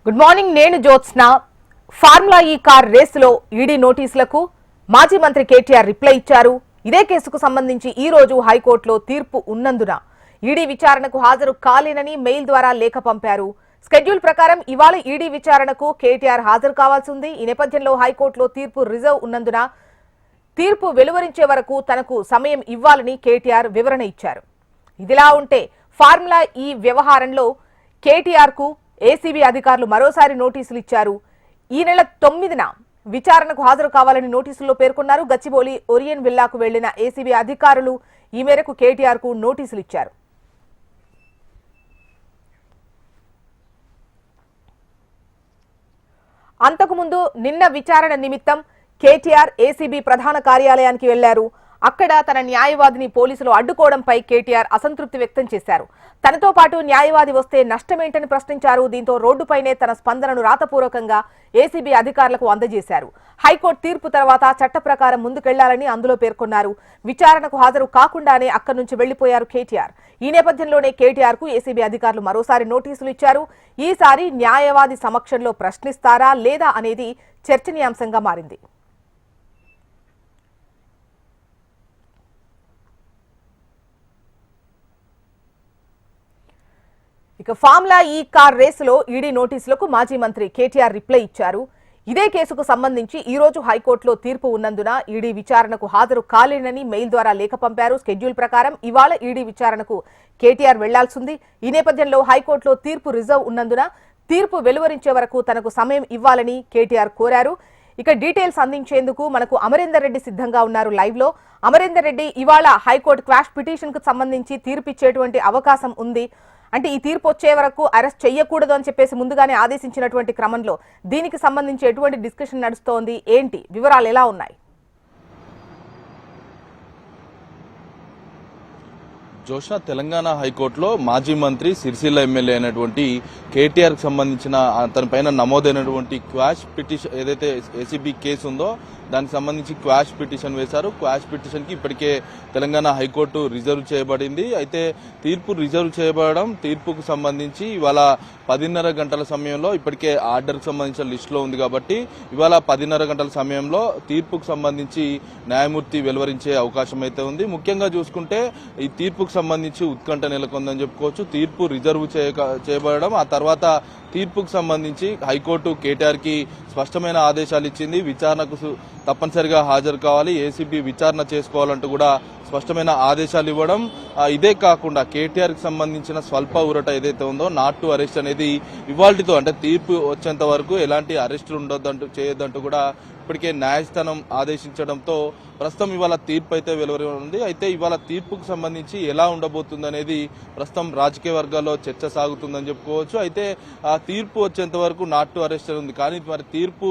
Good morning. నేను Jyotsna. Formula ఈ car రేసులో ఈడీ నోటీసులకు మాజీ మంత్రి కేటీఆర్ రిప్లై ఇచ్చారు. ఇదే కేసుకు సంబంధించి ఈ రోజు హైకోర్టులో తీర్పు ఉన్నందున ఈడీ విచారణకు హాజరు కాలేనని మెయిల్ ద్వారా లేఖ పంపారు. స్కెడ్యూల్ ప్రకారం ఇవాళ ఈడీ విచారణకు కేటీఆర్ హాజరు కావాల్సి ఉంది. ఈ నేపథ్యంలో హైకోర్టులో తీర్పు రిజర్వ్ ఉన్నందున తీర్పు వెలువరించే వరకు తనకు సమయం ఇవ్వాలని కేటీఆర్ వివరణ ఇచ్చారు. ఇదిలా ఉంటే ఫార్ములా ఈ వ్యవహారంలో కేటీఆర్ కు ఏసీబీ అధికారులు మరోసారి నోటీసులు ఇచ్చారు. ఈ నెల 9న విచారణకు హాజరు కావాలని నోటీసుల్లో పేర్కొన్నారు. గచ్చిబౌలి ఒరియన్ విల్లాకు వెళ్లిన ఏసీబీ అధికారులు ఈ మేరకు కేటీఆర్ కు నోటీసులు ఇచ్చారు. అంతకుముందు నిన్న విచారణ నిమిత్తం కేటీఆర్ ఏసీబీ ప్రధాన కార్యాలయానికి వెళ్లారు. అక్కడ తన న్యాయవాదిని పోలీసులు అడ్డుకోవడంపై కేటీఆర్ అసంతృప్తి వ్యక్తం చేశారు. తనతో పాటు న్యాయవాది వస్తే నష్టమేంటని ప్రశ్నించారు. దీంతో రోడ్డుపైనే తన స్పందనను రాతపూర్వకంగా ఏసీబీ అధికారులకు అందజేశారు. హైకోర్టు తీర్పు తర్వాత చట్ట ప్రకారం ముందుకెళ్లాలని అందులో పేర్కొన్నారు. విచారణకు హాజరు కాకుండానే అక్కడి నుంచి వెళ్లిపోయారు కేటీఆర్. ఈ నేపథ్యంలోనే కేటీఆర్ కు ఏసీబీ అధికారులు మరోసారి నోటీసులు ఇచ్చారు. ఈసారి న్యాయవాది సమక్షంలో ప్రశ్నిస్తారా లేదా అనేది చర్చనీయాంశంగా మారింది. ఇక ఫార్ములా ఈ కార్ రేసులో ఈడీ నోటీసులకు మాజీ మంత్రి కేటీఆర్ రిప్లై ఇచ్చారు. ఇదే కేసుకు సంబంధించి ఈ రోజు హైకోర్టులో తీర్పు ఉన్నందున ఈడీ విచారణకు హాజరు కాలేనని మెయిల్ ద్వారా లేఖ పంపారు. స్కెడ్యూల్ ప్రకారం ఇవాళ ఈడీ విచారణకు కేటీఆర్ వెళ్లాల్సింది. ఈ నేపథ్యంలో హైకోర్టులో తీర్పు రిజర్వ్ ఉన్నందున తీర్పు వెలువరించే వరకు తనకు సమయం ఇవ్వాలని కేటీఆర్ కోరారు. ఇక డీటెయిల్స్ అందించేందుకు మనకు అమరేందర్ రెడ్డి సిద్ధంగా ఉన్నారు లైవ్ లో. అమరేందర్ రెడ్డి, ఇవాళ హైకోర్టు క్వాష్ పిటిషన్ కు సంబంధించి తీర్పు ఇచ్చేటువంటి అవకాశం ఉంది. అంటే ఈ తీర్పు వచ్చే వరకు అరెస్ట్ చేయకూడదు అని చెప్పేసి ముందుగానే ఆదేశించినటువంటి క్రమంలో దీనికి సంబంధించి ఎటువంటి డిస్కషన్ నడుస్తోంది, ఏంటి వివరాలు ఎలా ఉన్నాయి? జోష్న, తెలంగాణ హైకోర్టులో మాజీ మంత్రి సిరిసిల్ల ఎమ్మెల్యే అయినటువంటి కేటీఆర్కి సంబంధించిన అతనిపైన నమోదైనటువంటి క్వాష్ పిటిషన్ ఏదైతే ఏసీబీ కేసు ఉందో దానికి సంబంధించి క్వాష్ పిటిషన్ వేశారు. క్వాష్ పిటిషన్కి ఇప్పటికే తెలంగాణ హైకోర్టు రిజర్వ్ చేయబడింది. అయితే తీర్పు రిజర్వ్ చేయబడడం, తీర్పుకు సంబంధించి ఇవాళ 10:30 గంటల సమయంలో ఇప్పటికే ఆర్డర్కి సంబంధించిన లిస్టులో ఉంది కాబట్టి ఇవాళ 10:30 గంటల సమయంలో తీర్పుకు సంబంధించి న్యాయమూర్తి వెలువరించే అవకాశం అయితే ఉంది. ముఖ్యంగా చూసుకుంటే ఈ తీర్పుకు సంబంధించి ఉత్కంఠ నెలకొందని చెప్పుకోవచ్చు. తీర్పు రిజర్వ్ చేయబడడం, ఆ తర్వాత తీర్పుకు సంబంధించి హైకోర్టు కేటీఆర్ కి స్పష్టమైన ఆదేశాలు ఇచ్చింది. విచారణకు తప్పనిసరిగా హాజరు కావాలి, ఏసీబీ విచారణ చేసుకోవాలంటూ కూడా స్పష్టమైన ఆదేశాలు ఇవ్వడం. ఇదే కాకుండా కేటీఆర్ కి సంబంధించిన స్వల్ప ఊరట ఏదైతే ఉందో నాట్ టు అరెస్ట్ అనేది ఇవాల్టితో అంటే తీర్పు వచ్చేంత వరకు ఎలాంటి అరెస్టులు ఉండొద్దంటూ చేయొద్దంటూ కూడా ఇప్పటికే న్యాయస్థానం ఆదేశించడంతో ప్రస్తుతం ఇవాళ తీర్పు అయితే వెలువరి ఉంది. అయితే ఇవాళ తీర్పుకు సంబంధించి ఎలా ఉండబోతుంది అనేది ప్రస్తుతం రాజకీయ వర్గాల్లో చర్చ సాగుతుందని చెప్పుకోవచ్చు. అయితే ఆ తీర్పు వచ్చేంత వరకు నాట్ టు అరెస్ట్ ఉంది. కానీ మరి తీర్పు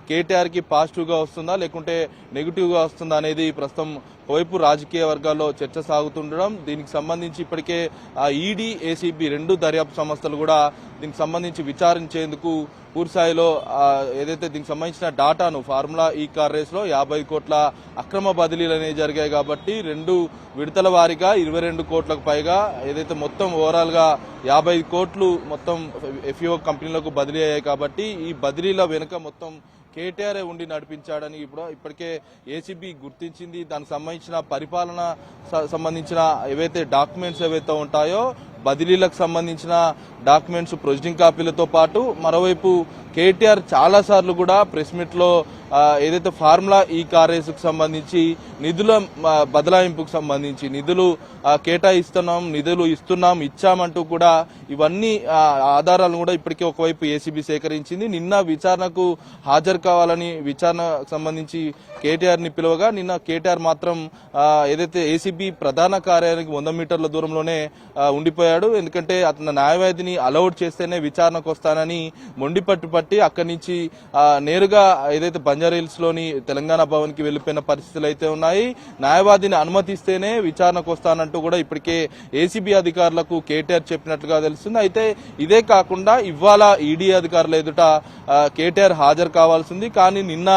కేటీఆర్ కి పాజిటివ్ గా వస్తుందా లేకుంటే నెగిటివ్ గా వస్తుందా అనేది ప్రస్తుతం ఒకవైపు రాజకీయ వర్గాల్లో చర్చ సాగుతుండడం, దీనికి సంబంధించి ఇప్పటికే ఈడీ, ఏసీబీ రెండు దర్యాప్తు సంస్థలు కూడా దీనికి సంబంధించి విచారించేందుకు పూర్తిస్థాయిలో ఏదైతే దీనికి సంబంధించిన డాటాను ఫార్ములా ఈ కార్ రేస్ లో 50 కోట్ల అక్రమ బదిలీలు అనేవి జరిగాయి కాబట్టి 2 విడతల వారీగా 22 కోట్లకు పైగా ఏదైతే మొత్తం ఓవరాల్ గా 50 కోట్లు మొత్తం ఎఫ్ఈఓ కంపెనీలకు బదిలీ అయ్యాయి కాబట్టి ఈ బదిలీల వెనుక మొత్తం కేటీఆర్ ఉండి నడిపించాడని ఇప్పటికే ఏసీబీ గుర్తించింది. దానికి సంబంధించిన పరిపాలన సంబంధించిన ఏవైతే డాక్యుమెంట్స్ ఏవైతే ఉంటాయో బదిలీలకు సంబంధించిన డాక్యుమెంట్స్ ప్రొసీడింగ్ కాపీలతో పాటు మరోవైపు కేటీఆర్ చాలా సార్లు కూడా ప్రెస్ మీట్ లో ఏదైతే ఫార్ములా ఈ కార్ రేసుకు సంబంధించి నిధుల బదలాయింపుకు సంబంధించి నిధులు కేటాయిస్తున్నాం, నిధులు ఇచ్చామంటూ కూడా ఇవన్నీ ఆధారాలను కూడా ఇప్పటికే ఒకవైపు ఏసీబీ సేకరించింది. నిన్న విచారణకు హాజరు కావాలని విచారణ సంబంధించి కేటీఆర్ ని పిలువగా నిన్న కేటీఆర్ మాత్రం ఏదైతే ఏసీబీ ప్రధాన కార్యాలయానికి 100 మీటర్ల దూరంలోనే ఉండిపోయాడు. ఎందుకంటే అతను న్యాయవాదిని అలౌడ్ చేస్తేనే విచారణకు వస్తానని మొండి పట్టి అక్కడి నుంచి నేరుగా ఏదైతే బంజారాహిల్స్ లోని తెలంగాణ భవన్ కి వెళ్లిపోయిన పరిస్థితులు అయితే ఉన్నాయి. న్యాయవాదిని అనుమతిస్తేనే విచారణకు వస్తానంటూ కూడా ఇప్పటికే ఏసీబీ అధికారులకు కేటీఆర్ చెప్పినట్లుగా తెలుస్తుంది. అయితే ఇదే కాకుండా ఇవాళ ఈడీ అధికారుల ఎదుట కేటీఆర్ హాజరు కావాల్సింది. కానీ నిన్న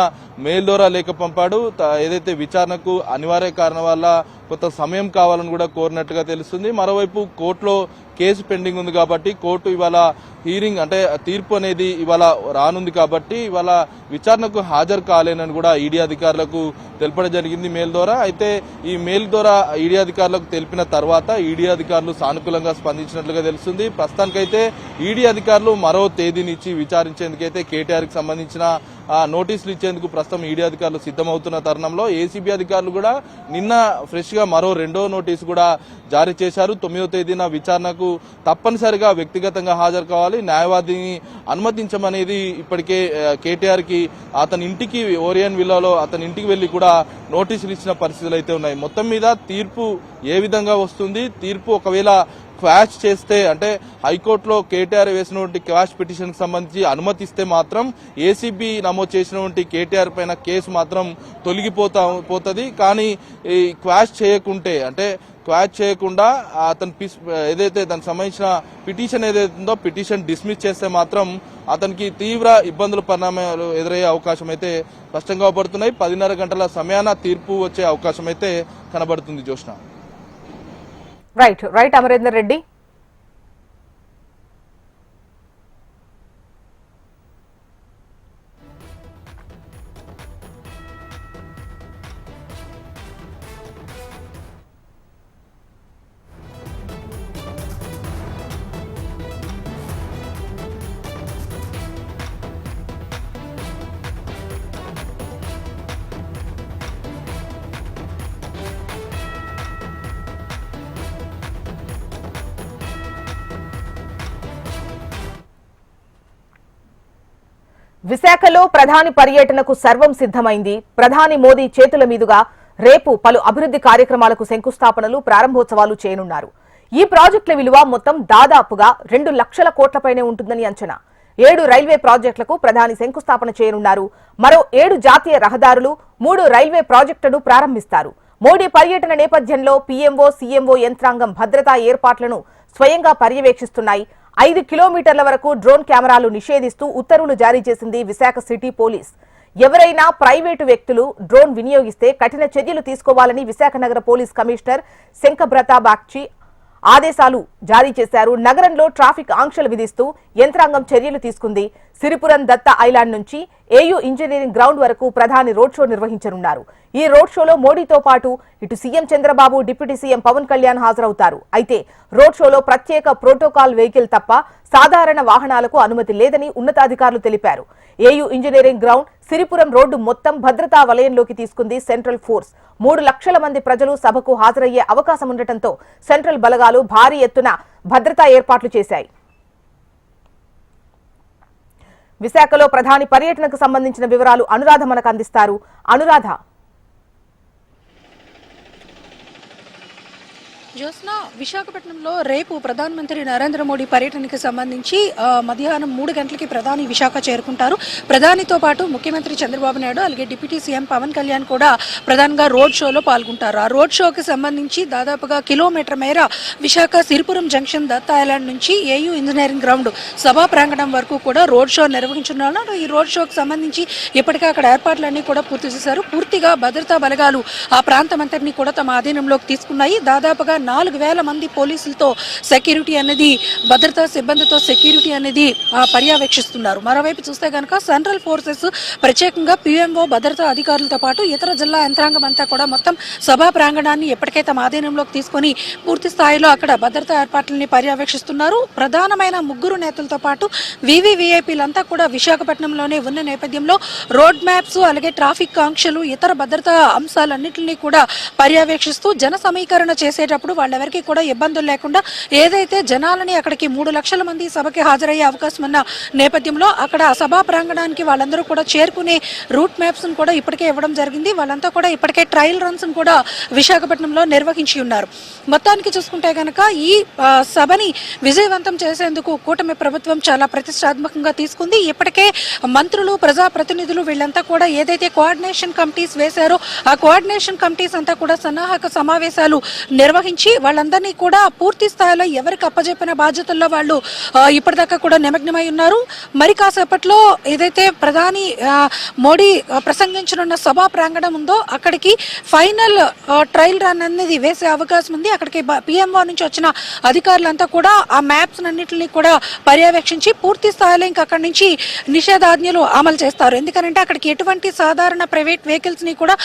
మెయిల్ ద్వారా లేఖ పంపాడు. ఏదైతే విచారణకు అనివార్య కారణం వల్ల కొంత సమయం కావాలని కూడా కోరినట్టుగా తెలుస్తుంది. మరోవైపు కోర్టులో కేసు పెండింగ్ ఉంది కాబట్టి కోర్టు ఇవాళ హీరింగ్ అంటే తీర్పు అనేది ఇవాళ రానుంది కాబట్టి ఇవాళ విచారణకు హాజరు కాలేనని కూడా ఈడీ అధికారులకు తెలపడం జరిగింది మెయిల్ ద్వారా. అయితే ఈ మెయిల్ ద్వారా ఈడీ అధికారులకు తెలిపిన తర్వాత ఈడీ అధికారులు సానుకూలంగా స్పందించినట్లుగా తెలుస్తుంది. ప్రస్తుతానికైతే ఈడీ అధికారులు మరో తేదీనిచ్చి విచారించేందుకైతే కేటీఆర్కి సంబంధించిన నోటీసులు ఇచ్చేందుకు ప్రస్తుతం ఈడీ అధికారులు సిద్ధమవుతున్న తరుణంలో ఏసీబీ అధికారులు కూడా నిన్న ఫ్రెష్ గా మరో రెండో నోటీసు కూడా జారీ చేశారు. 9వ తేదీన విచారణకు తప్పనిసరిగా వ్యక్తిగతంగా హాజరు కావాలి, న్యాయవాదిని అనుమతించమనేది ఇప్పటికే కేటీఆర్ కి అతని ఇంటికి ఓరియన్ విల్లాలో అతని ఇంటికి వెళ్లి కూడా నోటీసులు ఇచ్చిన పరిస్థితులు అయితే ఉన్నాయి. మొత్తం మీద తీర్పు ఏ విధంగా వస్తుంది, తీర్పు ఒకవేళ క్వాష్ చేస్తే అంటే హైకోర్టులో కేటీఆర్ వేసినటువంటి క్వాష్ పిటిషన్ కి సంబంధించి అనుమతిస్తే మాత్రం ఏసీబీ నమోదు చేసినటువంటి కేటీఆర్ పైన కేసు మాత్రం తొలగిపోతుంది. కానీ ఈ క్వాష్ చేయకుంటే అంటే క్వాష్ చేయకుండా అతను ఏదైతే దానికి సంబంధించిన పిటిషన్ ఏదైతే ఉందో పిటిషన్ డిస్మిస్ చేస్తే మాత్రం అతనికి తీవ్ర ఇబ్బందుల పరిణామాలు ఎదురయ్యే అవకాశం అయితే స్పష్టంగా పడుతున్నాయి. 10:30 గంటల సమయాన తీర్పు వచ్చే అవకాశం అయితే కనబడుతుంది. జోష్న. రైట్ అమరేందర్ రెడ్డి. విశాఖలో ప్రధాని పర్యటనకు సర్వం సిద్ధమైంది. ప్రధాని మోదీ చేతుల మీదుగా రేపు పలు అభివృద్ధి కార్యక్రమాలకు శంకుస్థాపనలు, ప్రారంభోత్సవాలు చేయనున్నారు. ఈ ప్రాజెక్టుల విలువ మొత్తం దాదాపుగా 2 లక్షల కోట్లపైనే ఉంటుందని అంచనా. 7 రైల్వే ప్రాజెక్టులకు ప్రధాని శంకుస్థాపన చేయనున్నారు. మరో 7 జాతీయ రహదారులు, 3 రైల్వే ప్రాజెక్టులను ప్రారంభిస్తారు. మోడీ పర్యటన నేపథ్యంలో పీఎంఓ, సీఎంఓ యంత్రాంగం భద్రతా ఏర్పాట్లను స్వయంగా పర్యవేక్షిస్తున్నాయి. 5 కిలోమీటర్ల వరకు డ్రోన్ కెమెరాలు నిషేధిస్తూ ఉత్తర్వులు జారీ చేసింది విశాఖ సిటీ పోలీస్. ఎవరైనా ప్రైవేటు వ్యక్తులు డ్రోన్ వినియోగిస్తే కఠిన చర్యలు తీసుకోవాలని విశాఖ నగర పోలీస్ కమిషనర్ శంఖబ్రతా బాగ్చి ఆదేశాలు జారీ చేశారు. నగరంలో ట్రాఫిక్ ఆంక్షలు విధిస్తూ యంత్రాంగం చర్యలు తీసుకుంది. సిరిపురం దత్త ఐలాండ్ నుంచి ఏయూ ఇంజనీరింగ్ గ్రౌండ్ వరకు ప్రధాని రోడ్ షో నిర్వహించనున్నారు. ఈ రోడ్ షోలో మోడీతో పాటు ఇటు CM Chandrababu, deputy CM Pawan Kalyan హాజరవుతారు. అయితే రోడ్ షోలో ప్రత్యేక ప్రోటోకాల్ వెహికల్ తప్ప సాధారణ వాహనాలకు అనుమతి లేదని ఉన్నతాధికారులు తెలిపారు. AU engineering ground, Siripuram road మొత్తం భద్రతా వలయంలోకి తీసుకుంది సెంట్రల్ ఫోర్స్. 3 లక్షల మంది ప్రజలు సభకు హాజరయ్యే అవకాశం ఉండటంతో సెంట్రల్ బలగాలు భారీ ఎత్తున భద్రతా ఏర్పాట్లు చేశాయి. విశాఖలో ప్రధాని పర్యటనకు సంబంధించిన వివరాలు అనురాధ మనకు అందిస్తారు. అనురాధ. జ్యోత్స్న, విశాఖపట్నంలో రేపు ప్రధానమంత్రి నరేంద్ర మోడీ పర్యటనకి సంబంధించి మధ్యాహ్నం 3 గంటలకి ప్రధాని విశాఖ చేరుకుంటారు. ప్రధానితో పాటు ముఖ్యమంత్రి చంద్రబాబు నాయుడు అలాగే డిప్యూటీ సీఎం పవన్ కళ్యాణ్ కూడా ప్రధానంగా రోడ్ షోలో పాల్గొంటారు. ఆ రోడ్ షోకి సంబంధించి దాదాపుగా కిలోమీటర్ మేర విశాఖ సిరిపురం జంక్షన్ దత్త ఐలాండ్ నుంచి ఏయూ ఇంజనీరింగ్ గ్రౌండ్ సభా ప్రాంగణం వరకు కూడా రోడ్ షో నిర్వహించున్నారు. ఈ రోడ్ షోకి సంబంధించి ఇప్పటికే అక్కడ ఏర్పాట్లన్నీ కూడా పూర్తి చేశారు. పూర్తిగా భద్రతా బలగాలు ఆ ప్రాంతమంతటినీ కూడా తమ ఆధీనంలోకి తీసుకున్నాయి. దాదాపుగా 4,000 మంది పోలీసులతో సెక్యూరిటీ అనేది, భద్రతా సిబ్బందితో సెక్యూరిటీ అనేది పర్యవేక్షిస్తున్నారు. మరోవైపు చూస్తే కనుక సెంట్రల్ ఫోర్సెస్ ప్రత్యేకంగా పీఎంఓ భద్రతా అధికారులతో పాటు ఇతర జిల్లా యంత్రాంగం అంతా కూడా మొత్తం సభా ప్రాంగణాన్ని ఎప్పటికే తమ ఆధీనంలోకి తీసుకొని పూర్తి స్థాయిలో అక్కడ భద్రతా ఏర్పాట్లని పర్యవేక్షిస్తున్నారు. ప్రధానమైన 3 నేతలతో పాటు వీవీవీఐపీలంతా కూడా విశాఖపట్నంలోనే ఉన్న నేపథ్యంలో రోడ్ మ్యాప్స్ అలాగే ట్రాఫిక్ ఆంక్షలు, ఇతర భద్రతా అంశాలన్నింటినీ కూడా పర్యవేక్షిస్తూ జన సమీకరణ చేసేటప్పుడు వాళ్ళెవరికి కూడా ఇబ్బందులు లేకుండా ఏదైతే జనాలని అక్కడికి 3 లక్షల మంది సభకి హాజరయ్యే అవకాశం ఉన్న నేపథ్యంలో అక్కడ సభా ప్రాంగణానికి వాళ్ళందరూ కూడా చేరుకునే రూట్ మ్యాప్స్ కూడా ఇప్పటికే ఇవ్వడం జరిగింది. వాళ్ళంతా కూడా ఇప్పటికే ట్రయల్ రన్స్ కూడా విశాఖపట్నంలో నిర్వహించి ఉన్నారు. మొత్తానికి చూసుకుంటే కనుక ఈ సభని విజయవంతం చేసేందుకు కూటమి ప్రభుత్వం చాలా ప్రతిష్టాత్మకంగా తీసుకుంది. ఇప్పటికే మంత్రులు, ప్రజాప్రతినిధులు వీళ్ళంతా కూడా ఏదైతే కోఆర్డినేషన్ కమిటీస్ వేశారో ఆ కోఆర్డినేషన్ కమిటీస్ అంతా కూడా సన్నాహక సమావేశాలు నిర్వహించి సంబంధించి వాళ్ళందరినీ కూడా పూర్తి స్థాయిలో ఎవరికి అప్పజెప్పిన బాధ్యతల్లో వాళ్ళు ఇప్పటిదాకా కూడా నిమగ్నమై ఉన్నారు. మరి కాసేపట్లో ఏదైతే ప్రధాని మోడీ ప్రసంగించనున్న సభా ప్రాంగణం ఉందో అక్కడికి ఫైనల్ ట్రయల్ రన్ అనేది వేసే అవకాశం ఉంది. అక్కడికి పిఎంఓ నుంచి వచ్చిన అధికారులంతా కూడా ఆ మ్యాప్స్ అన్నింటినీ కూడా పర్యవేక్షించి పూర్తి స్థాయిలో ఇంకా అక్కడి నుంచి నిషేధాజ్ఞలు అమలు చేస్తారు. ఎందుకంటే అక్కడికి ఎటువంటి సాధారణ ప్రైవేట్ వెహికల్స్ ని కూడా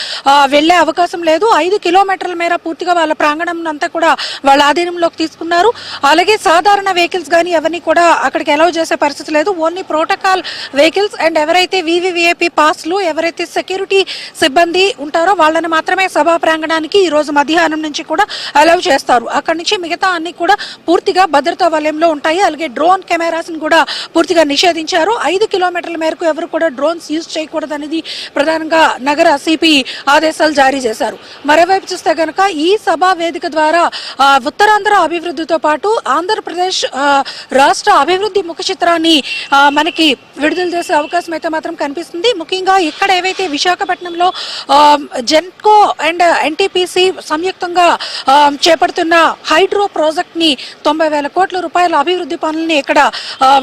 వెళ్లే అవకాశం లేదు. 5 కిలోమీటర్ల మేర పూర్తిగా వాళ్ళ ప్రాంగణం అంతా కూడా వాళ్ళ ఆధీనంలోకి తీసుకున్నారు. అలాగే సాధారణ వెహికల్స్ కానీ ఎవరిని కూడా అక్కడికి అలౌ చేసే పరిస్థితి లేదు. ఓన్లీ ప్రోటోకాల్ వెహికల్స్ అండ్ ఎవరైతే వివివిఐపి పాస్లు ఎవరైతే సెక్యూరిటీ సిబ్బంది ఉంటారో వాళ్ళని మాత్రమే సభా ప్రాంగణానికి ఈ రోజు మధ్యాహ్నం నుంచి కూడా అలౌ చేస్తారు. అక్కడి నుంచి మిగతా అన్ని కూడా పూర్తిగా భద్రతా వలయంలో ఉంటాయి. అలాగే డ్రోన్ కెమెరాస్ కూడా పూర్తిగా నిషేధించారు. 5 కిలోమీటర్ల మేరకు ఎవరు కూడా డ్రోన్స్ యూజ్ చేయకూడదనేది ప్రధానంగా నగర సిపి ఆదేశాలు జారీ చేశారు. మరోవైపు చూస్తే కనుక ఈ సభా వేదిక ద్వారా ఉత్తరాంధ్ర అభివృద్ధితో పాటు ఆంధ్రప్రదేశ్ రాష్ట్ర అభివృద్ధి ముఖ చిత్రాన్ని మనకి విడుదల చేసే అవకాశం అయితే మాత్రం కనిపిస్తుంది. ముఖ్యంగా ఇక్కడ ఏవైతే విశాఖపట్నంలో జెన్కో అండ్ ఎన్టీపీసీ సంయుక్తంగా చేపడుతున్న హైడ్రో ప్రాజెక్ట్ ని 90,000 కోట్ల రూపాయల అభివృద్ధి పనులని ఇక్కడ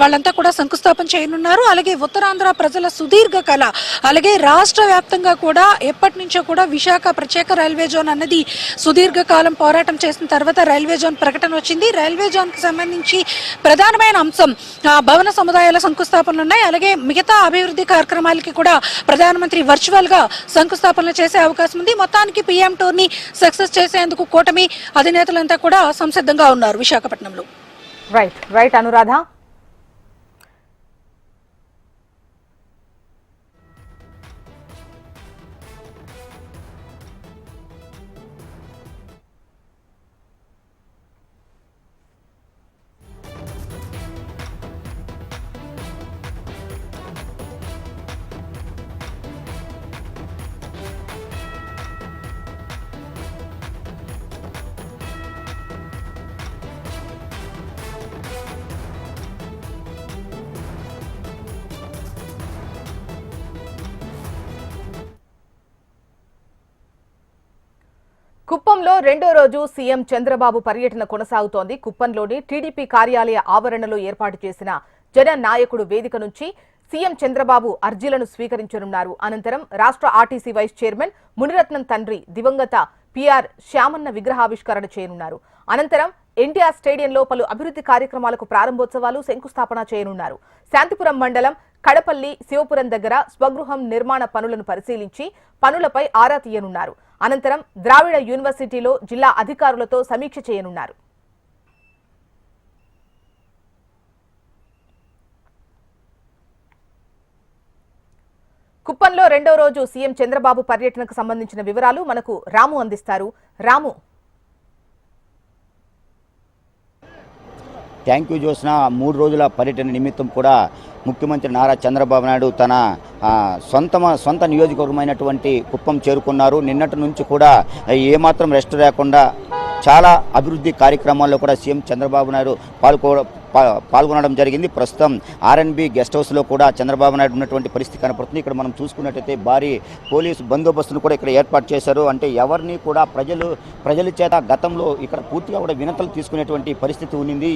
వాళ్ళంతా కూడా శంకుస్థాపన చేయనున్నారు. అలాగే ఉత్తరాంధ్ర ప్రజల సుదీర్ఘ కళ, అలాగే రాష్ట్ర వ్యాప్తంగా కూడా ఎప్పటి నుంచో కూడా విశాఖ ప్రత్యేక రైల్వే జోన్ అన్నది సుదీర్ఘ కాలం పోరాటం చేసిన తర్వాత రైల్వే జోన్ ప్రకటన వచ్చింది. రైల్వే జోన్ కి సంబంధించి ప్రధానమైన అంశం భవన సముదాయాల శంకుస్థాపనలు ఉన్నాయి. అలాగే మిగతా అభివృద్ధి కార్యక్రమాలకి కూడా ప్రధానమంత్రి వర్చువల్ గా శంకుస్థాపనలు చేసే అవకాశం ఉంది. మొత్తానికి పీఎం టూర్ ని సక్సెస్ చేసేందుకు కూటమి అధినేతలంతా కూడా సంసిద్ధంగా ఉన్నారు విశాఖపట్నంలో. రైట్ అనురాధ. కుప్పంలో రెండో రోజు సీఎం చంద్రబాబు పర్యటన కొనసాగుతోంది. కుప్పంలోని టీడీపీ కార్యాలయ ఆవరణలో ఏర్పాటు చేసిన జన నాయకుడు వేదిక నుంచి సీఎం చంద్రబాబు అర్జీలను స్వీకరించనున్నారు. అనంతరం రాష్ట్ర ఆర్టీసీ వైస్ చైర్మన్ మునిరత్నం తండ్రి దివంగత పిఆర్ శ్యామన్న విగ్రహావిష్కరణ చేయనున్నారు. అనంతరం ఎన్టీఆర్ స్టేడియంలో పలు అభివృద్ధి కార్యక్రమాలకు ప్రారంభోత్సవాలు, శంకుస్థాపన చేయనున్నారు. శాంతిపురం మండలం కడపల్లి శివపురం దగ్గర స్వగృహం నిర్మాణ పనులను పరిశీలించి పనులపై ఆరా తీయనున్నారు. అనంతరం ద్రావిడ యూనివర్సిటీలో జిల్లా అధికారులతో సమీక్ష చేయనున్నారు. కుప్పంలో రెండో రోజు సీఎం చంద్రబాబు పర్యటనకు సంబంధించిన వివరాలు మనకు రాము అందిస్తారు. రాము. Thank you Josna. 3 రోజుల పర్యటన నిమిత్తం కూడా ముఖ్యమంత్రి నారా చంద్రబాబు నాయుడు తన సొంత నియోజకవర్గమైనటువంటి కుప్పం చేరుకున్నారు. నిన్నటి నుంచి కూడా ఏమాత్రం రెస్ట్ లేకుండా చాలా అభివృద్ధి కార్యక్రమాల్లో కూడా సీఎం చంద్రబాబు నాయుడు పాల్గొనడం జరిగింది. ప్రస్తుతం ఆర్ఎన్బి గెస్ట్ హౌస్లో కూడా చంద్రబాబు నాయుడు ఉన్నటువంటి పరిస్థితి కనపడుతుంది. ఇక్కడ మనం చూసుకున్నట్టయితే భారీ పోలీసు బందోబస్తును కూడా ఇక్కడ ఏర్పాటు చేశారు. అంటే ఎవరిని కూడా ప్రజల చేత గతంలో ఇక్కడ పూర్తిగా కూడా వినతులు తీసుకునేటువంటి పరిస్థితి ఉంది.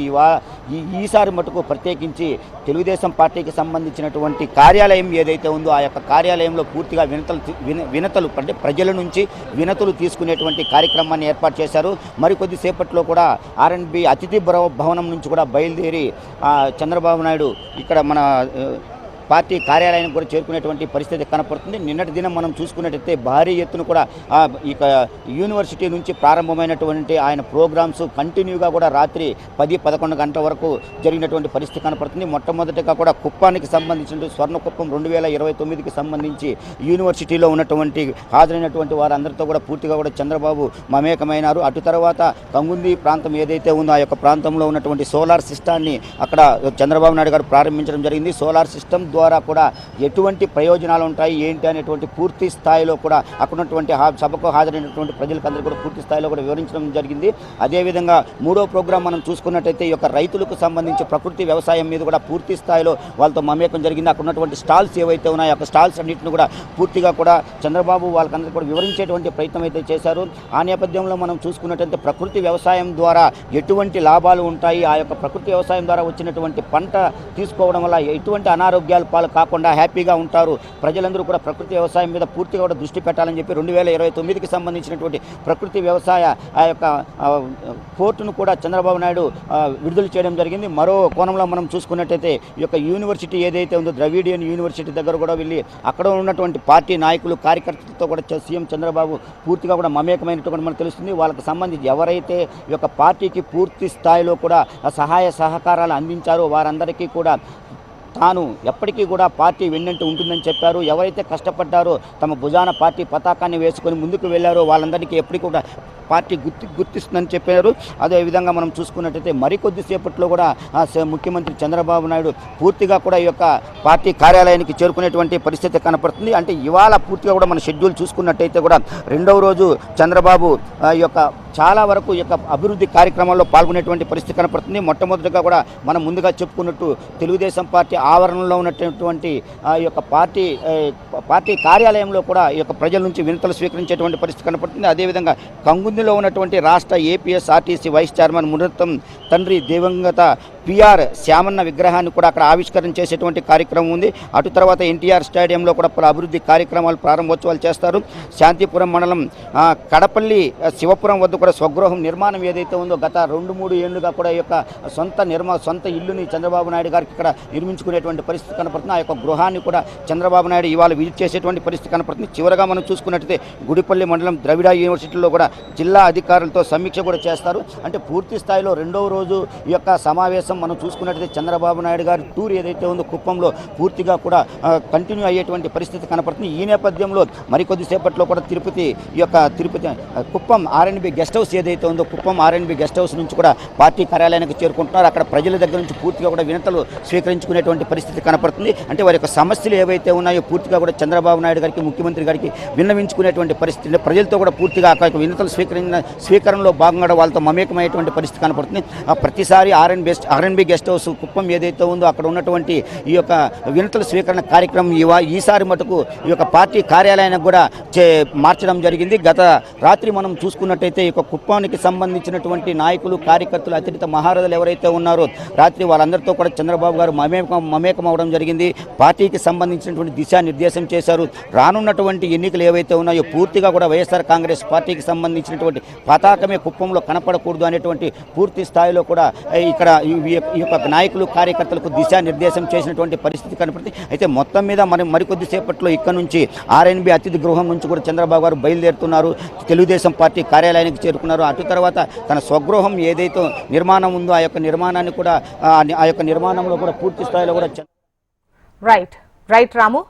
ఈసారి మటుకు ప్రత్యేకించి తెలుగుదేశం పార్టీకి సంబంధించినటువంటి కార్యాలయం ఏదైతే ఉందో ఆ యొక్క కార్యాలయంలో పూర్తిగా వినతులు అంటే ప్రజల నుంచి వినతులు తీసుకునేటువంటి కార్యక్రమాన్ని ఏర్పాటు చేశారు. మరికొద్దిసేపట్లో కూడా ఆర్ఎన్బి అతిథి భవనం నుంచి కూడా బయలుదేరి చంద్రబాబు నాయుడు ఇక్కడ మన పార్టీ కార్యాలయానికి కూడా చేరుకునేటువంటి పరిస్థితి కనపడుతుంది. నిన్నటి దినం మనం చూసుకున్నట్టయితే భారీ ఎత్తున కూడా ఇక యూనివర్సిటీ నుంచి ప్రారంభమైనటువంటి ఆయన ప్రోగ్రామ్స్ కంటిన్యూగా కూడా రాత్రి 10-11 గంటల వరకు జరిగినటువంటి పరిస్థితి కనపడుతుంది. మొట్టమొదటిగా కూడా కుప్పానికి సంబంధించిన స్వర్ణకుప్పం 2029కి సంబంధించి యూనివర్సిటీలో ఉన్నటువంటి హాజరైనటువంటి వారందరితో కూడా పూర్తిగా కూడా చంద్రబాబు మమేకమైనారు. అటు తర్వాత కంగుంది ప్రాంతం ఏదైతే ఉందో ఆ యొక్క ప్రాంతంలో ఉన్నటువంటి సోలార్ సిస్టాన్ని అక్కడ చంద్రబాబు నాయుడు గారు ప్రారంభించడం జరిగింది. సోలార్ సిస్టమ్ ద్వారా కూడా ఎటువంటి ప్రయోజనాలు ఉంటాయి ఏంటి అనేటువంటి పూర్తి స్థాయిలో కూడా అక్కడ ఉన్నటువంటి సభకు హాజరైనటువంటి ప్రజలందరూ కూడా పూర్తి స్థాయిలో కూడా వివరించడం జరిగింది. అదేవిధంగా మూడో ప్రోగ్రాం మనం చూసుకున్నట్టయితే ఈ యొక్క రైతులకు సంబంధించి ప్రకృతి వ్యవసాయం మీద కూడా పూర్తి స్థాయిలో వాళ్ళతో మమేకం జరిగింది. అక్కడ ఉన్నటువంటి స్టాల్స్ ఏవైతే ఉన్నాయో ఆ స్టాల్స్ అన్నింటిని కూడా పూర్తిగా కూడా చంద్రబాబు వాళ్ళకందరూ కూడా వివరించేటువంటి ప్రయత్నం అయితే చేశారు. ఆ నేపథ్యంలో మనం చూసుకున్నట్టయితే ప్రకృతి వ్యవసాయం ద్వారా ఎటువంటి లాభాలు ఉంటాయి, ఆ యొక్క ప్రకృతి వ్యవసాయం ద్వారా వచ్చినటువంటి పంట తీసుకోవడం వల్ల ఎటువంటి అనారోగ్యాలు పాలు కాకుండా హ్యాపీగా ఉంటారు, ప్రజలందరూ కూడా ప్రకృతి వ్యవసాయం మీద పూర్తిగా కూడా దృష్టి పెట్టాలని చెప్పి 2029కి సంబంధించినటువంటి ప్రకృతి వ్యవసాయ ఆ యొక్క పోర్టును కూడా చంద్రబాబు నాయుడు విడుదల చేయడం జరిగింది. మరో కోణంలో మనం చూసుకున్నట్టయితే ఈ యొక్క యూనివర్సిటీ ఏదైతే ఉందో ద్రవిడియన్ యూనివర్సిటీ దగ్గర కూడా వెళ్ళి అక్కడ ఉన్నటువంటి పార్టీ నాయకులు కార్యకర్తలతో కూడా సీఎం చంద్రబాబు పూర్తిగా కూడా మమేకమైనట్టు కూడా మనకు తెలుస్తుంది. వాళ్ళకి సంబంధించి ఎవరైతే ఈ యొక్క పార్టీకి పూర్తి స్థాయిలో కూడా సహాయ సహకారాలు అందించారో వారందరికీ కూడా తాను ఎప్పటికీ కూడా పార్టీ వెన్నంటూ ఉంటుందని చెప్పారు. ఎవరైతే కష్టపడ్డారో తమ భుజాన పార్టీ పతాకాన్ని వేసుకొని ముందుకు వెళ్ళారో వాళ్ళందరికీ ఎప్పటికీ కూడా పార్టీ గుర్తిస్తుందని చెప్పారు. అదేవిధంగా మనం చూసుకున్నట్టయితే మరికొద్దిసేపట్లో కూడా ముఖ్యమంత్రి చంద్రబాబు నాయుడు పూర్తిగా కూడా ఈ యొక్క పార్టీ కార్యాలయానికి చేరుకునేటువంటి పరిస్థితి కనపడుతుంది. అంటే ఇవాళ పూర్తిగా కూడా మన షెడ్యూల్ చూసుకున్నట్టయితే కూడా రెండవ రోజు చంద్రబాబు ఈ యొక్క చాలా వరకు ఈ యొక్క అభివృద్ధి కార్యక్రమాల్లో పాల్గొనేటువంటి పరిస్థితి కనపడుతుంది. మొట్టమొదటిగా కూడా మనం ముందుగా చెప్పుకున్నట్టు తెలుగుదేశం పార్టీ ఆవరణలో ఉన్నటువంటి ఈ యొక్క పార్టీ కార్యాలయంలో కూడా ఈ యొక్క ప్రజల నుంచి వినతులు స్వీకరించేటువంటి పరిస్థితి కనపడుతుంది. అదేవిధంగా కంగుందిలో ఉన్నటువంటి రాష్ట్ర ఏపీఎస్ఆర్టీసీ వైస్ చైర్మన్ మునరత్నం తండ్రి దివంగత పిఆర్ శ్యామన్న విగ్రహాన్ని కూడా అక్కడ ఆవిష్కరణ చేసేటువంటి కార్యక్రమం ఉంది. అటు తర్వాత ఎన్టీఆర్ స్టేడియంలో కూడా పలు అభివృద్ధి కార్యక్రమాలు ప్రారంభోత్సవాలు చేస్తారు. శాంతిపురం మండలం కడపల్లి శివపురం వద్ద కూడా స్వగృహం నిర్మాణం ఏదైతే ఉందో గత 2-3 ఏళ్లుగా కూడా ఈ యొక్క సొంత ఇల్లుని చంద్రబాబు నాయుడు గారికి ఇక్కడ నిర్మించుకునేటువంటి పరిస్థితి కనపడుతుంది. ఆ యొక్క గృహాన్ని కూడా చంద్రబాబు నాయుడు ఇవాళ విజిట్ చేసేటువంటి పరిస్థితి కనపడుతుంది. చివరగా మనం చూసుకున్నట్టయితే గుడిపల్లి మండలం ద్రవిడ యూనివర్సిటీలో కూడా జిల్లా అధికారులతో సమీక్ష కూడా చేస్తారు. అంటే పూర్తి స్థాయిలో రెండవ రోజు ఈ యొక్క సమావేశం మనం చూసుకున్నట్టయితే చంద్రబాబు నాయుడు గారి టూర్ ఏదైతే ఉందో కుప్పంలో పూర్తిగా కూడా కంటిన్యూ అయ్యేటువంటి పరిస్థితి కనపడుతుంది. ఈ నేపథ్యంలో మరికొద్దిసేపట్లో కూడా Tirupati Kuppam R&B guest house ఏదైతే ఉందో కుప్పం ఆర్ఎన్బి గెస్ట్ హౌస్ నుంచి కూడా పార్టీ కార్యాలయానికి చేరుకుంటున్నారు. అక్కడ ప్రజల దగ్గర నుంచి పూర్తిగా కూడా వినతులు స్వీకరించుకునేటువంటి పరిస్థితి కనపడుతుంది. అంటే వారి యొక్క సమస్యలు ఏవైతే ఉన్నాయో పూర్తిగా కూడా చంద్రబాబు నాయుడు గారికి ముఖ్యమంత్రి గారికి విన్నవించుకునేటువంటి పరిస్థితి, ప్రజలతో కూడా పూర్తిగా ఆ యొక్క వినతులు స్వీకరణలో భాగంగా వాళ్ళతో మమేకమయ్యేటువంటి పరిస్థితి కనపడుతుంది. ప్రతిసారి ఆర్ఎన్బి గెస్ట్ హౌస్ కుప్పం ఏదైతే ఉందో అక్కడ ఉన్నటువంటి ఈ యొక్క వినతుల స్వీకరణ కార్యక్రమం ఈసారి మటుకు ఈ యొక్క పార్టీ కార్యాలయానికి కూడా మార్చడం జరిగింది. గత రాత్రి మనం చూసుకున్నట్టయితే ఈ యొక్క కుప్పానికి సంబంధించినటువంటి నాయకులు కార్యకర్తలు అతిథిత మహారాజులు ఎవరైతే ఉన్నారో రాత్రి వాళ్ళందరితో కూడా చంద్రబాబు గారు మమేకం అవడం జరిగింది. పార్టీకి సంబంధించినటువంటి దిశానిర్దేశం చేశారు. రానున్నటువంటి ఎన్నికలు ఏవైతే ఉన్నాయో పూర్తిగా కూడా వైఎస్ఆర్ కాంగ్రెస్ పార్టీకి సంబంధించినటువంటి పతాకమే కుప్పంలో కనపడకూడదు అనేటువంటి పూర్తి స్థాయిలో కూడా ఇక్కడ ఈ యొక్క నాయకులు కార్యకర్తలకు దిశానిర్దేశం చేసినటువంటి పరిస్థితి కనపడుతుంది. అయితే మొత్తం మీద మరికొద్దిసేపట్లో ఇక్కడ నుంచి ఆర్ఎన్బి అతిథి గృహం నుంచి కూడా చంద్రబాబు గారు బయలుదేరుతున్నారు. తెలుగుదేశం పార్టీ కార్యాలయానికి చేరుకున్నారు. అటు తర్వాత తన స్వగృహం ఏదైతే నిర్మాణం ఉందో ఆ యొక్క నిర్మాణాన్ని కూడా ఆ యొక్క నిర్మాణంలో కూడా పూర్తి స్థాయిలో కూడా రైట్ రాము.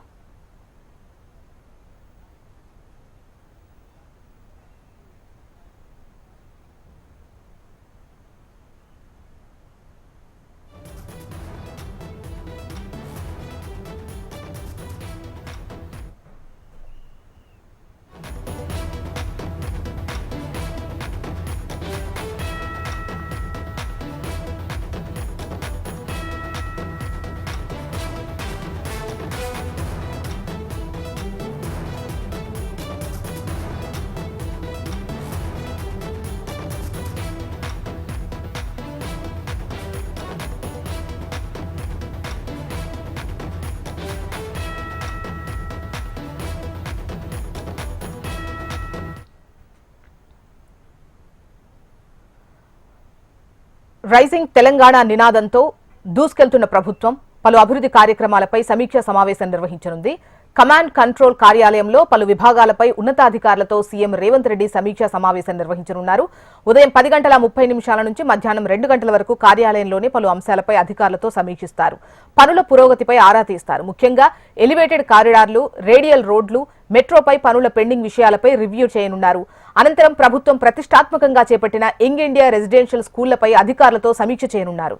రైజింగ్ తెలంగాణ నినాదంతో దూసుకెళ్తున్న ప్రభుత్వం పలు అభివృద్ధి కార్యక్రమాలపై సమీక్షా సమావేశం నిర్వహించనుంది. కమాండ్ కంట్రోల్ కార్యాలయంలో పలు విభాగాలపై ఉన్నతాధికారులతో సీఎం రేవంత్ రెడ్డి సమీక్షా సమావేశం నిర్వహించనున్నారు. ఉదయం 10:30 నుంచి మధ్యాహ్నం 2 గంటల వరకు కార్యాలయంలోనే పలు అంశాలపై అధికారులతో సమీక్షిస్తారు. పనుల పురోగతిపై ఆరా తీస్తారు. ముఖ్యంగా ఎలివేటెడ్ కారిడార్లు, రేడియల్ రోడ్లు, మెట్రోపై పనుల పెండింగ్ విషయాలపై రివ్యూ చేయనున్నారు. అనంతరం ప్రభుత్వం ప్రతిష్టాత్మకంగా చేపట్టిన యంగ్ ఇండియా రెసిడెన్షియల్ స్కూళ్లపై అధికారులతో సమీక్ష చేయనున్నారు.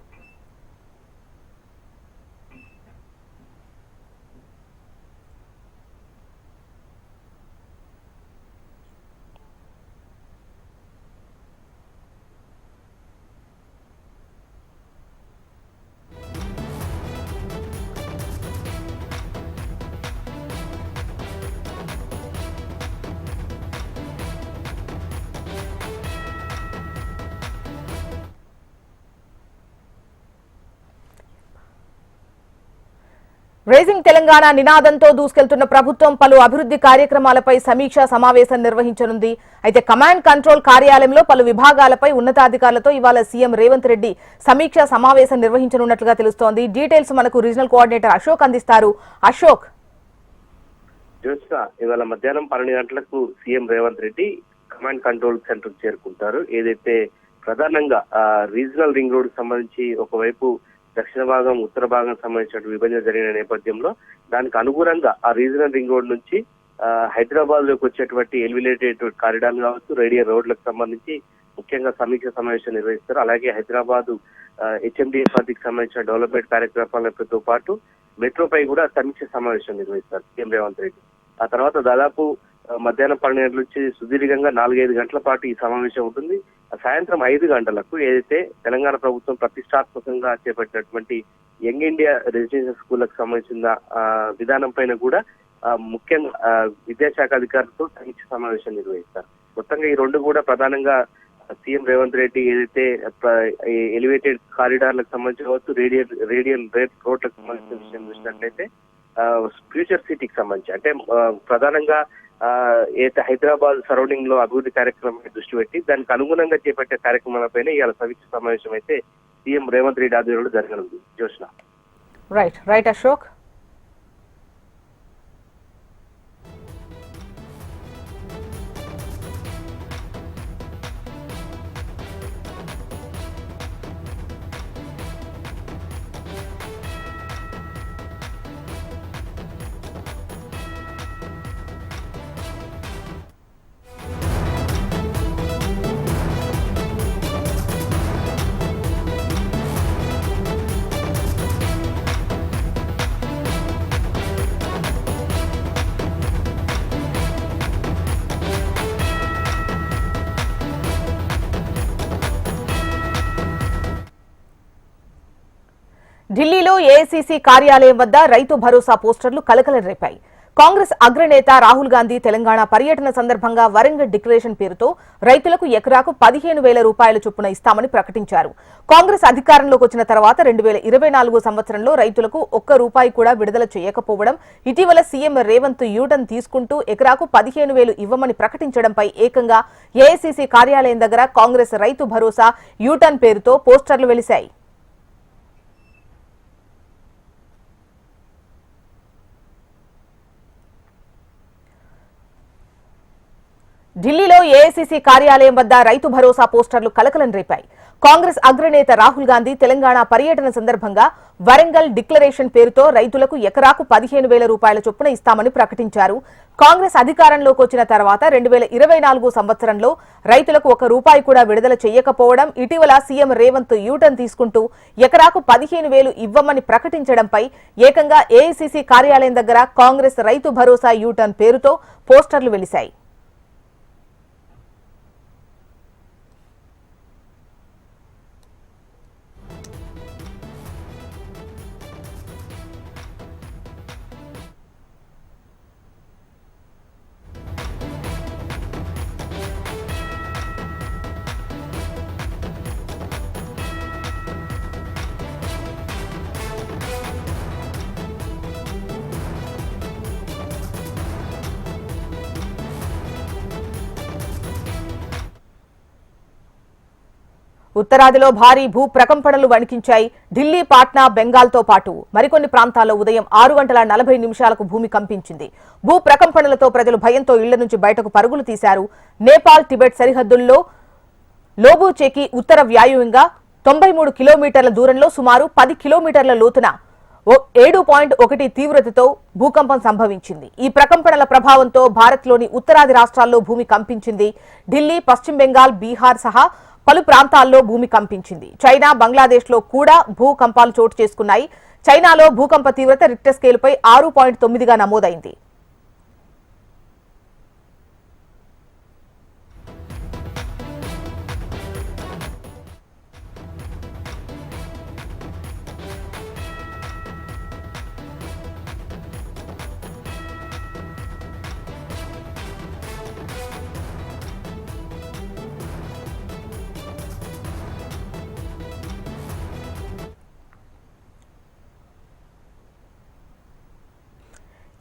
రైజింగ్ తెలంగాణ నినాదంతో దూసుకెళ్తున్న ప్రభుత్వం పలు అభివృద్ధి కార్యక్రమాలపై సమీక్షా సమావేశం నిర్వహించనుంది. అయితే కమాండ్ కంట్రోల్ కార్యాలయంలో పలు విభాగాలపై ఉన్నతాధికారులతో ఇవాళ సీఎం రేవంత్ రెడ్డి సమీక్షా సమావేశం నిర్వహించనున్నట్లుగా తెలుస్తోంది. డీటెయిల్స్ మనకు రీజనల్ కోఆర్డినేటర్ అశోక్ అందిస్తారు. అశోక్, ఇవాళ మధ్యాహ్నం 12 గంటలకు CM Revanth Reddy command control centre చేరుకుంటారు. ఏదైతే ప్రధానంగా రీజనల్ రింగ్ రోడ్ సంబంధించి ఒకవైపు దక్షిణ భాగం ఉత్తర భాగం సంబంధించిన విభజన జరిగిన నేపథ్యంలో దానికి అనుగుణంగా ఆ రీజనల్ రింగ్ రోడ్ నుంచి హైదరాబాద్ లోకి వచ్చేటువంటి ఎలివేటెడ్ కారిడార్లు కావచ్చు, రేడియల్ రోడ్లకు సంబంధించి ముఖ్యంగా సమీక్ష సమావేశం నిర్వహిస్తారు. అలాగే హైదరాబాద్ హెచ్ఎండిఏ పరిధికి సంబంధించిన డెవలప్మెంట్ కార్యక్రమాలతో పాటు మెట్రోపై కూడా సమీక్ష సమావేశం నిర్వహిస్తారు సీఎం రేవంత్ రెడ్డి. ఆ తర్వాత దాదాపు మధ్యాహ్నం 12 గంటల నుంచి సుదీర్ఘంగా 4-5 గంటల పాటు ఈ సమావేశం ఉంటుంది. సాయంత్రం 5 గంటలకు ఏదైతే తెలంగాణ ప్రభుత్వం ప్రతిష్టాత్మకంగా చేపట్టినటువంటి యంగ్ ఇండియా రెసిడెన్షియల్ స్కూళ్లకు సంబంధించిన విధానం పైన కూడా ముఖ్యంగా విద్యాశాఖ అధికారులతో సమీక్ష సమావేశం నిర్వహిస్తారు. మొత్తంగా ఈ రెండు కూడా ప్రధానంగా సీఎం రేవంత్ రెడ్డి ఏదైతే ఎలివేటెడ్ కారిడార్లకు సంబంధించి కావచ్చు, రేడియల్ రోడ్లకు సంబంధించిన విషయం చూసినట్లయితే ఫ్యూచర్ సిటీకి సంబంధించి అంటే ప్రధానంగా ఏదైతే హైదరాబాద్ సరౌండింగ్ లో అభివృద్ధి కార్యక్రమాన్ని దృష్టి పెట్టి దానికి అనుగుణంగా చేపట్టే కార్యక్రమాలపైన ఇవాళ సమీక్ష సమావేశం అయితే సీఎం రేవంత్ రెడ్డి ఆధ్వర్యంలో జరగనుంది. జోష్న. రైట్ అశోక్. ఢిల్లీలో ఏఐసీసీ కార్యాలయం వద్ద రైతు భరోసా పోస్టర్లు కలకలం రేపాయి. కాంగ్రెస్ అగ్రనేత రాహుల్ గాంధీ తెలంగాణ పర్యటన సందర్భంగా వరంగల్ డిక్లరేషన్ పేరుతో రైతులకు ఎకరాకు 15,000 రూపాయల చొప్పున ఇస్తామని ప్రకటించారు. కాంగ్రెస్ అధికారంలోకి వచ్చిన తర్వాత 2024 సంవత్సరంలో రైతులకు ఒక్క రూపాయి కూడా విడుదల చేయకపోవడం, ఇటీవల సీఎం రేవంత్ యూటర్న్ తీసుకుంటూ ఎకరాకు 15,000 ఇవ్వమని ప్రకటించడంపై ఏకంగా ఏఐసీసీ కార్యాలయం దగ్గర కాంగ్రెస్ రైతు భరోసా యూటర్న్ పేరుతో పోస్టర్లు వెలిశాయి. ఢిల్లీలో ఏఐసీసీ కార్యాలయం వద్ద రైతు భరోసా పోస్టర్లు కలకలం రేపాయి. కాంగ్రెస్ అగ్రనేత రాహుల్ గాంధీ తెలంగాణ పర్యటన సందర్భంగా వరంగల్ డిక్లరేషన్ పేరుతో రైతులకు ఎకరాకు 15,000 రూపాయల చొప్పున ఇస్తామని ప్రకటించారు. కాంగ్రెస్ అధికారంలోకి వచ్చిన తర్వాత 2024 సంవత్సరంలో రైతులకు ఒక్క రూపాయి కూడా విడుదల చేయకపోవడం, ఇటీవల సీఎం రేవంత్ యూటర్న్ తీసుకుంటూ ఎకరాకు 15,000 ఇవ్వమని ప్రకటించడంపై ఏకంగా ఏఐసీసీ కార్యాలయం దగ్గర కాంగ్రెస్ రైతు భరోసా యూటర్న్ పేరుతో పోస్టర్లు వెలిశాయి. ఉత్తరాదిలో భారీ భూ ప్రకంపనలు వణికించాయి. ఢిల్లీ, పాట్నా, బెంగాల్తో పాటు మరికొన్ని ప్రాంతాల్లో ఉదయం 6:40 భూమి కంపించింది. భూ ప్రకంపనలతో ప్రజలు భయంతో ఇళ్ల నుంచి బయటకు పరుగులు తీశారు. నేపాల్, టిబెట్ సరిహద్దుల్లో లోబూచేకి ఉత్తర వ్యాయువ్యంగా 93 కిలోమీటర్ల దూరంలో సుమారు 10 కిలోమీటర్ల లోతున 7.1 తీవ్రతతో భూకంపం సంభవించింది. ఈ ప్రకంపనల ప్రభావంతో భారత్లోని ఉత్తరాది రాష్ట్రాల్లో భూమి కంపించింది. ఢిల్లీ, పశ్చిమ బెంగాల్, బీహార్ సహా పలు ప్రాంతాల్లో భూమి కంపించింది. చైనా, బంగ్లాదేశ్ లో కూడా భూకంపాలు చోటు చేసుకున్నాయి. చైనాలో భూకంప తీవ్రత రిక్టర్ స్కేలుపై 6.9గా నమోదైంది.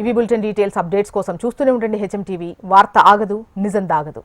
ఇవి బులెటిన్ డీటెయిల్స్ అప్డేట్స్ కోసం చూస్తూనే ఉండండి హెచ్ఎం టీవీ. వార్త ఆగదు, నిజం దాగదు.